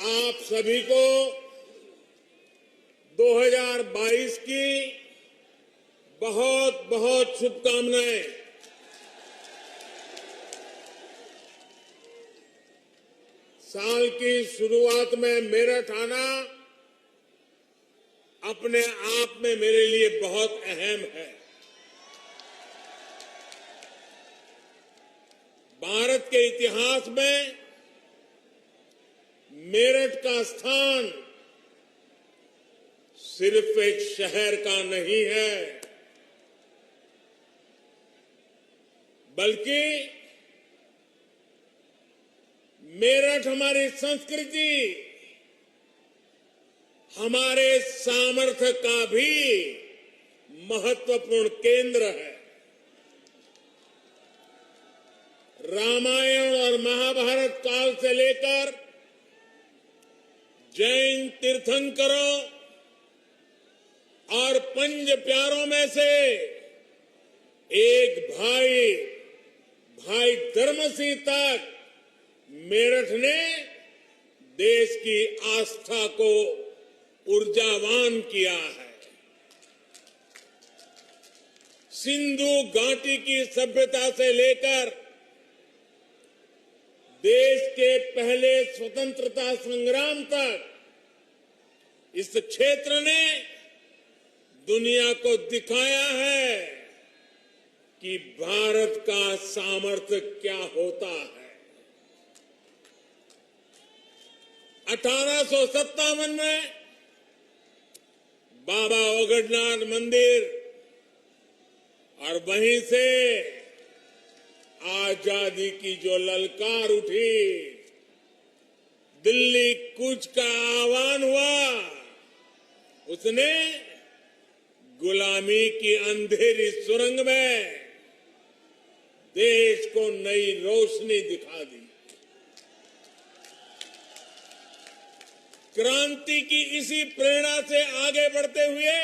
आप सभी को 2022 की बहुत बहुत शुभकामनाएं। साल की शुरुआत में मेरठ आना अपने आप में मेरे लिए बहुत अहम है। भारत के इतिहास में मेरठ का स्थान सिर्फ एक शहर का नहीं है, बल्कि मेरठ हमारी संस्कृति, हमारे सामर्थ्य का भी महत्वपूर्ण केंद्र है। रामायण और महाभारत काल से लेकर जैन तीर्थंकरों और पंच प्यारों में से एक भाई धर्म सिंह तक मेरठ ने देश की आस्था को ऊर्जावान किया है। सिंधु घाटी की सभ्यता से लेकर देश के पहले स्वतंत्रता संग्राम तक इस क्षेत्र ने दुनिया को दिखाया है कि भारत का सामर्थ्य क्या होता है। 1857 में बाबा ओगडनाथ मंदिर और वहीं से आजादी की जो ललकार उठी, दिल्ली कूच का आह्वान हुआ, उसने गुलामी की अंधेरी सुरंग में देश को नई रोशनी दिखा दी। क्रांति की इसी प्रेरणा से आगे बढ़ते हुए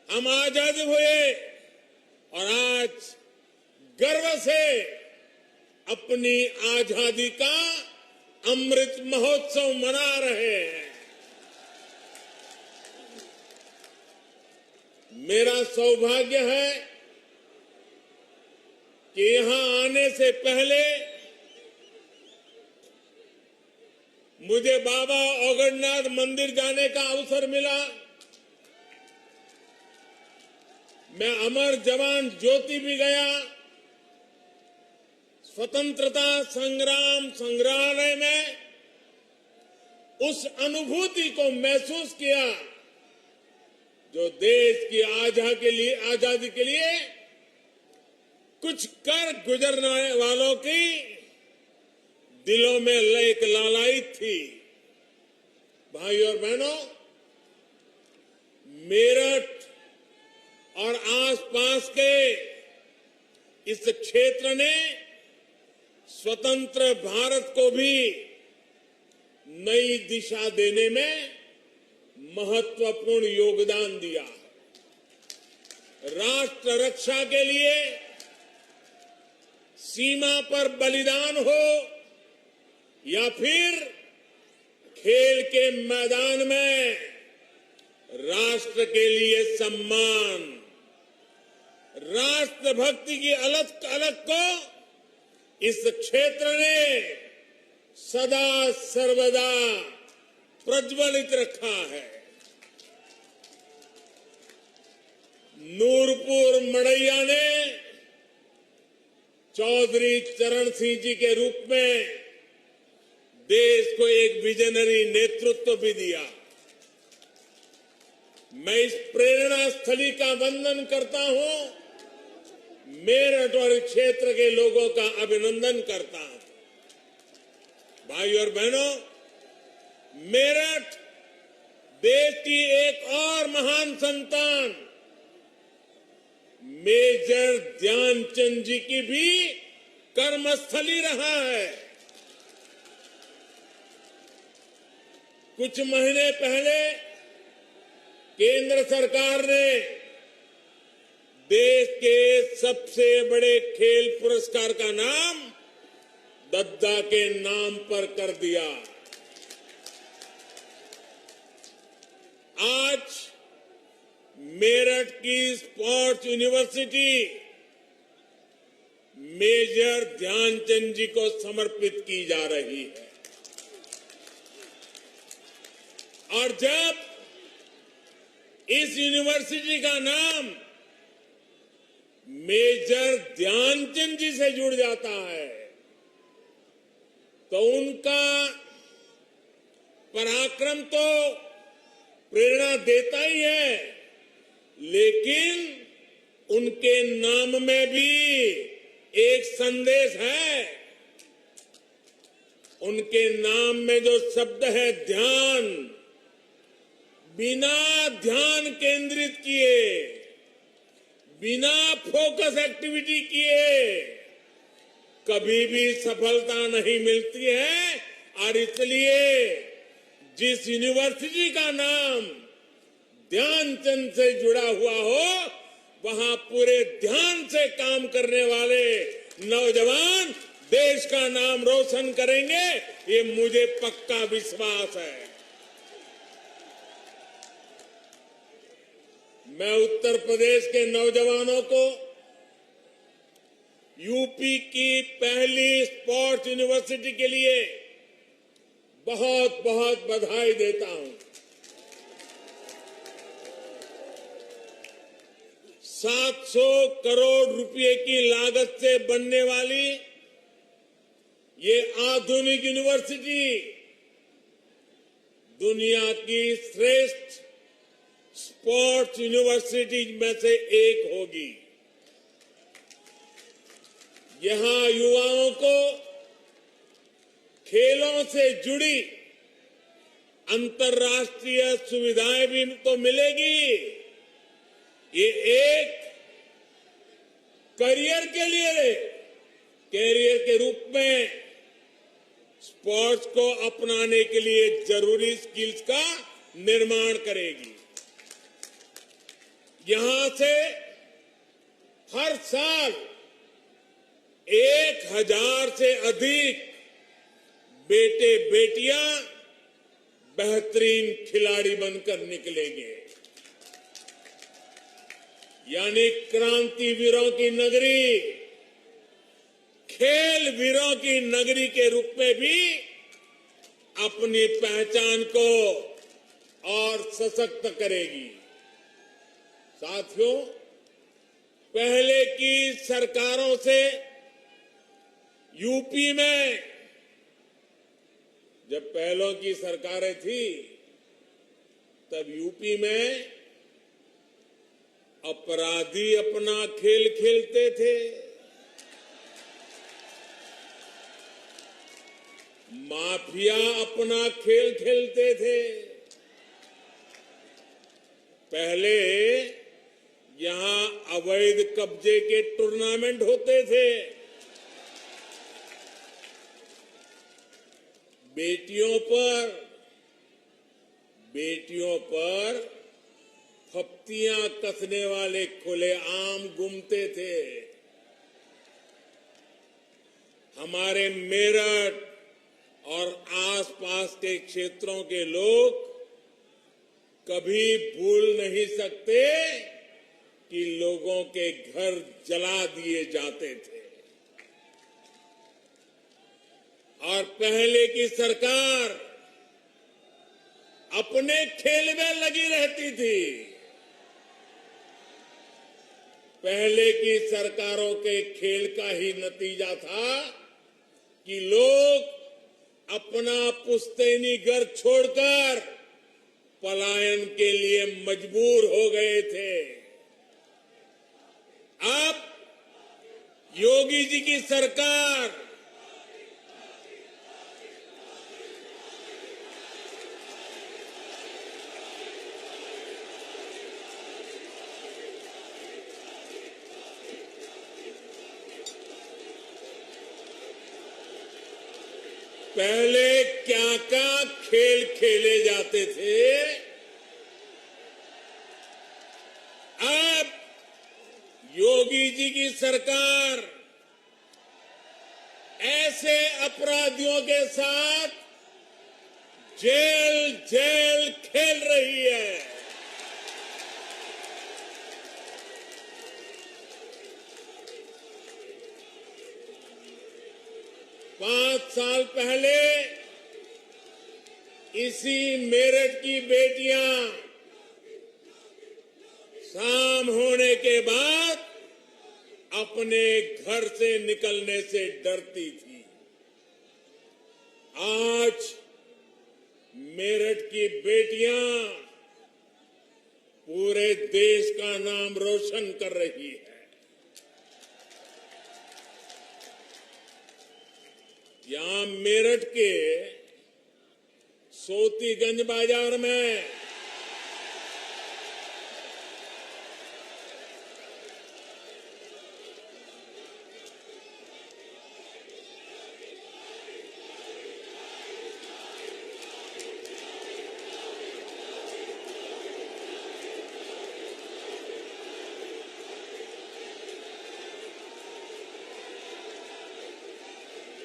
हम आजाद हुए और आज गर्व से अपनी आजादी का अमृत महोत्सव मना रहे हैं। मेरा सौभाग्य है कि यहां आने से पहले मुझे बाबा ओगडनाथ मंदिर जाने का अवसर मिला। मैं अमर जवान ज्योति भी गया। स्वतंत्रता संग्राम संग्रहालय में उस अनुभूति को महसूस किया जो देश की आजादी के लिए कुछ कर गुजरने वालों की दिलों में एक लालायित थी। भाई और बहनों, मेरठ और आसपास के इस क्षेत्र ने स्वतंत्र भारत को भी नई दिशा देने में महत्वपूर्ण योगदान दिया। राष्ट्र रक्षा के लिए सीमा पर बलिदान हो या फिर खेल के मैदान में राष्ट्र के लिए सम्मान, राष्ट्रभक्ति की अलख को इस क्षेत्र ने सदा सर्वदा प्रज्वलित रखा है। नूरपुर मड़ैया ने चौधरी चरण सिंह जी के रूप में देश को एक विजनरी नेतृत्व भी दिया। मैं इस प्रेरणा स्थली का वंदन करता हूं, मेरठ और क्षेत्र के लोगों का अभिनंदन करता हूं। भाई और बहनों, मेरठ देश की एक और महान संतान मेजर ध्यानचंद जी की भी कर्मस्थली रहा है। कुछ महीने पहले केंद्र सरकार ने देश के सबसे बड़े खेल पुरस्कार का नाम दद्दा के नाम पर कर दिया। आज मेरठ की स्पोर्ट्स यूनिवर्सिटी मेजर ध्यानचंद जी को समर्पित की जा रही है। और जब इस यूनिवर्सिटी का नाम मेजर ध्यानचंद जी से जुड़ जाता है तो उनका पराक्रम तो प्रेरणा देता ही है, लेकिन उनके नाम में भी एक संदेश है। उनके नाम में जो शब्द है ध्यान, बिना ध्यान केंद्रित किए, बिना फोकस एक्टिविटी किए कभी भी सफलता नहीं मिलती है। और इसलिए जिस यूनिवर्सिटी का नाम ध्यानचंद से जुड़ा हुआ हो, वहां पूरे ध्यान से काम करने वाले नौजवान देश का नाम रोशन करेंगे, ये मुझे पक्का विश्वास है। मैं उत्तर प्रदेश के नौजवानों को यूपी की पहली स्पोर्ट्स यूनिवर्सिटी के लिए बहुत बहुत बधाई देता हूं। 700 करोड़ रुपए की लागत से बनने वाली ये आधुनिक यूनिवर्सिटी दुनिया की श्रेष्ठ स्पोर्ट्स यूनिवर्सिटी में से एक होगी। यहां युवाओं को खेलों से जुड़ी अंतर्राष्ट्रीय सुविधाएं भी तो मिलेगी। ये एक करियर के रूप में स्पोर्ट्स को अपनाने के लिए जरूरी स्किल्स का निर्माण करेगी। यहां से हर साल 1000 से अधिक बेटे बेटियां बेहतरीन खिलाड़ी बनकर निकलेंगे। यानी क्रांतिवीरों की नगरी, खेल वीरों की नगरी के रूप में भी अपनी पहचान को और सशक्त करेगी। साथियों, पहले की सरकारों से यूपी में, जब पहलों की सरकारें थी तब यूपी में अपराधी अपना खेल खेलते थे, माफिया अपना खेल खेलते थे। पहले यहां अवैध कब्जे के टूर्नामेंट होते थे। बेटियों पर फप्तियां कसने वाले खुलेआम घूमते थे। हमारे मेरठ और आसपास के क्षेत्रों के लोग कभी भूल नहीं सकते कि लोगों के घर जला दिए जाते थे। और पहले की सरकार अपने खेल में लगी रहती थी। पहले की सरकारों के खेल का ही नतीजा था कि लोग अपना पुश्तैनी घर छोड़कर पलायन के लिए मजबूर हो गए थे। अब योगी जी की सरकार पहले क्या क्या खेल खेले जाते थे, अब योगी जी की सरकार ऐसे अपराधियों के साथ जेल खेल रही है। 5 साल पहले इसी मेरठ की बेटियां शाम होने के बाद अपने घर से निकलने से डरती थी। आज मेरठ की बेटियां पूरे देश का नाम रोशन कर रही है। यहां मेरठ के सोतीगंज बाजार में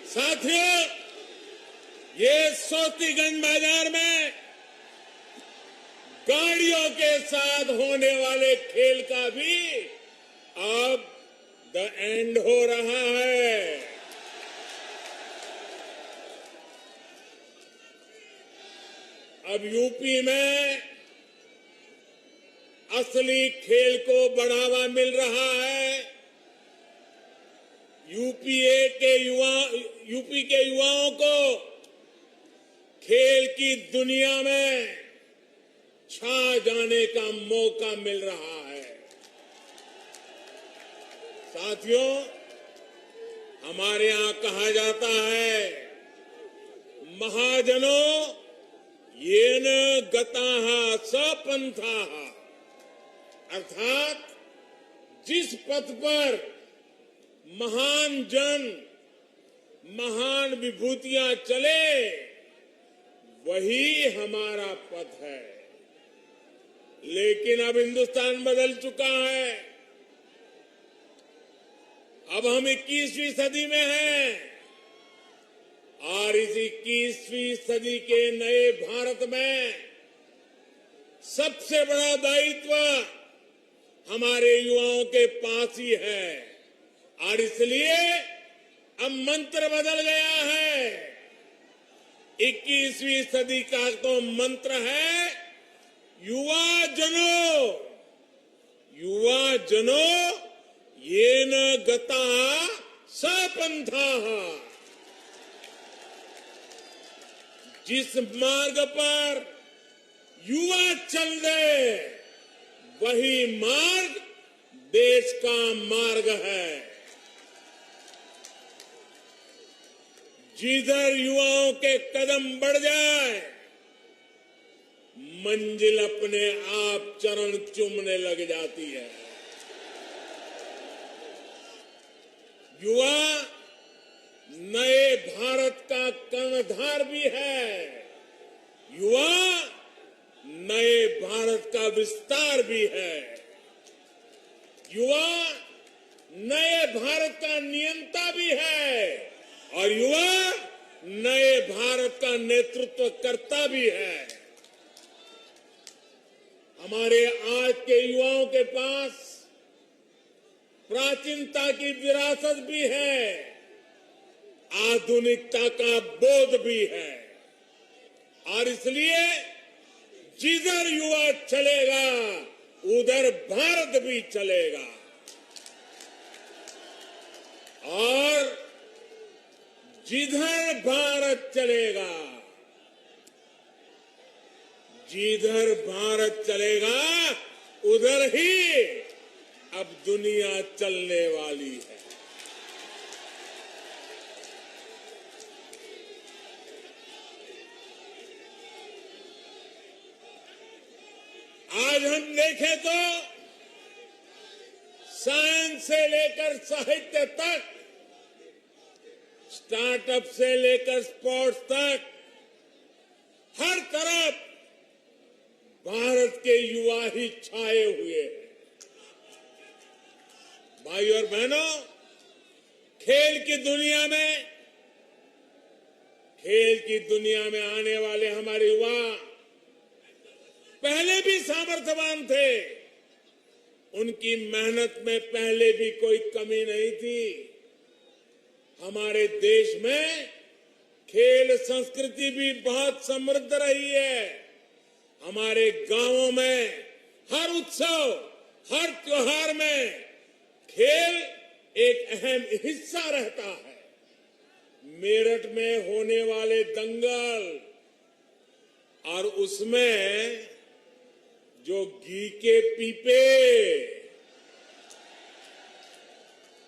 साथियों, ये सोतीगंज बाजार में गाड़ियों के साथ होने वाले खेल का भी अब द एंड हो रहा है। अब यूपी में असली खेल को बढ़ावा मिल रहा है। यूपी के युवाओं को खेल की दुनिया में छा जाने का मौका मिल रहा है। साथियों, हमारे यहां कहा जाता है, महाजनों येन गताः स पंथाः, अर्थात जिस पथ पर महान जन, महान विभूतियां चले, वही हमारा पथ है। लेकिन अब हिंदुस्तान बदल चुका है। अब हम 21वीं सदी में हैं और इस 21वीं सदी के नए भारत में सबसे बड़ा दायित्व हमारे युवाओं के पास ही है। और इसलिए अब मंत्र बदल गया है। 21वीं सदी का तो मंत्र है, युवा जनों येन गताः स पंथाः। जिस मार्ग पर युवा चल दे, वही मार्ग देश का मार्ग है। जिधर युवाओं के कदम बढ़ जाए, मंजिल अपने आप चरण चूमने लग जाती है। युवा नए भारत का कर्णधार भी है। युवा नए भारत का विस्तार भी है। युवा नए भारत का नियंता भी है और युवा नए भारत का नेतृत्व करता भी है। हमारे आज के युवाओं के पास प्राचीनता की विरासत भी है, आधुनिकता का बोध भी है। और इसलिए जिधर युवा चलेगा, उधर भारत भी चलेगा। और जिधर भारत चलेगा, जिधर भारत चलेगा, उधर ही अब दुनिया चलने वाली है। आज हम देखें तो साइंस से लेकर साहित्य तक, स्टार्टअप से लेकर स्पोर्ट्स तक, हर तरफ भारत के युवा ही छाए हुए हैं। भाई और बहनों, खेल की दुनिया में आने वाले हमारे युवा पहले भी सामर्थ्यवान थे। उनकी मेहनत में पहले भी कोई कमी नहीं थी। हमारे देश में खेल संस्कृति भी बहुत समृद्ध रही है। हमारे गांवों में हर उत्सव, हर त्योहार में खेल एक अहम हिस्सा रहता है। मेरठ में होने वाले दंगल और उसमें जो घी के पीपे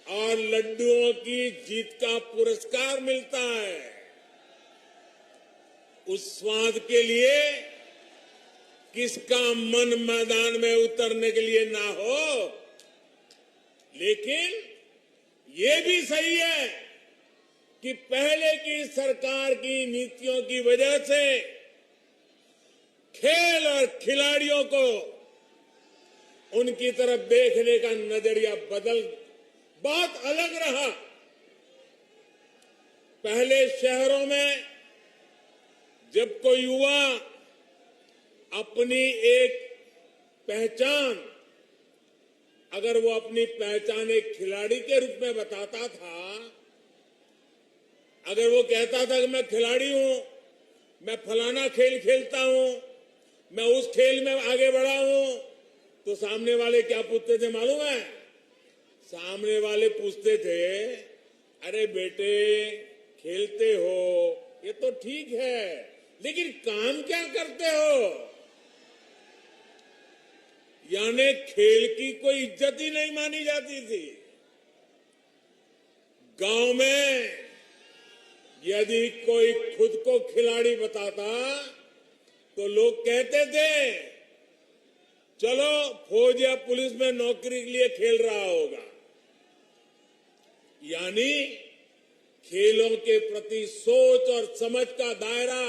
और लड्डुओं की जीत का पुरस्कार मिलता है, उस स्वाद के लिए किसका मन मैदान में उतरने के लिए ना हो। लेकिन ये भी सही है कि पहले की सरकार की नीतियों की वजह से खेल और खिलाड़ियों को उनकी तरफ देखने का नजरिया बहुत अलग रहा। पहले शहरों में जब कोई युवा अपनी एक पहचान, अगर वो अपनी पहचान एक खिलाड़ी के रूप में बताता था, अगर वो कहता था कि मैं खिलाड़ी हूं, मैं फलाना खेल खेलता हूं, मैं उस खेल में आगे बढ़ा हूं, तो सामने वाले क्या पूछते थे मालूम है? सामने वाले पूछते थे, अरे बेटे खेलते हो ये तो ठीक है, लेकिन काम क्या करते हो? यानी खेल की कोई इज्जत ही नहीं मानी जाती थी। गांव में यदि कोई खुद को खिलाड़ी बताता तो लोग कहते थे, चलो फौज या पुलिस में नौकरी के लिए खेल रहा होगा। यानी खेलों के प्रति सोच और समझ का दायरा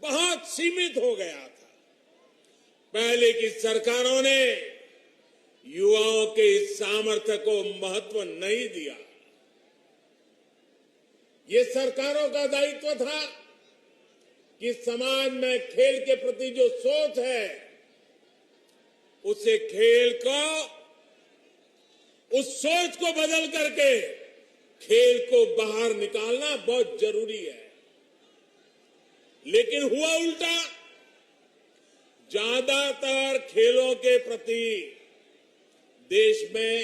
बहुत सीमित हो गया था। पहले की सरकारों ने युवाओं के इस सामर्थ्य को महत्व नहीं दिया। ये सरकारों का दायित्व था कि समाज में खेल के प्रति जो सोच है, उसे खेल को, उस सोच को बदल करके खेल को बाहर निकालना बहुत जरूरी है। लेकिन हुआ उल्टा, ज्यादातर खेलों के प्रति देश में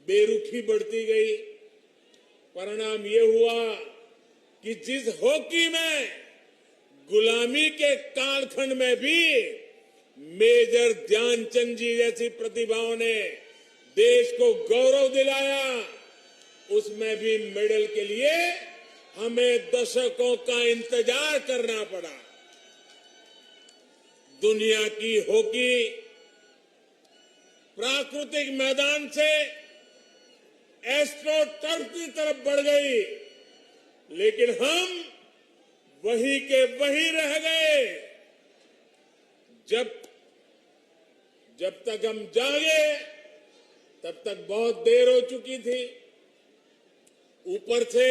बेरुखी बढ़ती गई। परिणाम ये हुआ कि जिस हॉकी में गुलामी के कालखंड में भी मेजर ध्यानचंद जी जैसी प्रतिभाओं ने देश को गौरव दिलाया, उसमें भी मेडल के लिए हमें दशकों का इंतजार करना पड़ा। दुनिया की हॉकी प्राकृतिक मैदान से एस्ट्रो टर्फ की तरफ बढ़ गई, लेकिन हम वही के वही रह गए। जब तक हम जागे तब तक बहुत देर हो चुकी थी। ऊपर से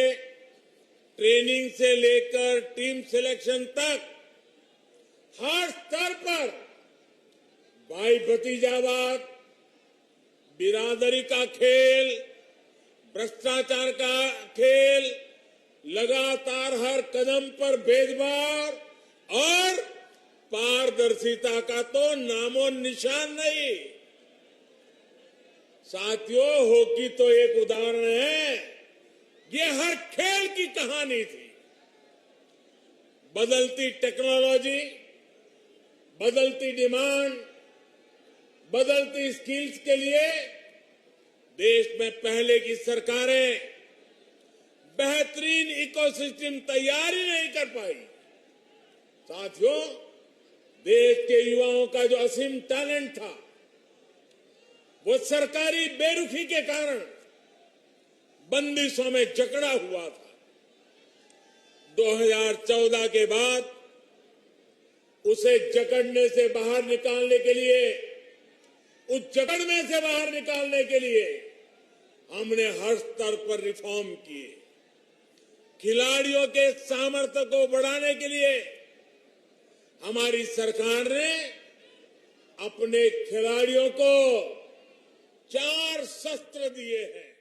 ट्रेनिंग से लेकर टीम सिलेक्शन तक हर स्तर पर भाई भतीजावाद, बिरादरी का खेल, भ्रष्टाचार का खेल, लगातार हर कदम पर भेदभाव और पारदर्शिता का तो नामो निशान नहीं। साथियों, हॉकी तो एक उदाहरण है, ये हर खेल की कहानी थी। बदलती टेक्नोलॉजी, बदलती डिमांड, बदलती स्किल्स के लिए देश में पहले की सरकारें बेहतरीन इकोसिस्टम तैयार ही नहीं कर पाई। साथियों, देश के युवाओं का जो असीम टैलेंट था, वो सरकारी बेरुखी के कारण बंदिशों में जकड़ा हुआ था। 2014 के बाद उसे जकड़ने से बाहर निकालने के लिए, उस जकड़ में से बाहर निकालने के लिए हमने हर स्तर पर रिफॉर्म किए। खिलाड़ियों के सामर्थ्य को बढ़ाने के लिए हमारी सरकार ने अपने खिलाड़ियों को 4 शस्त्र दिए हैं।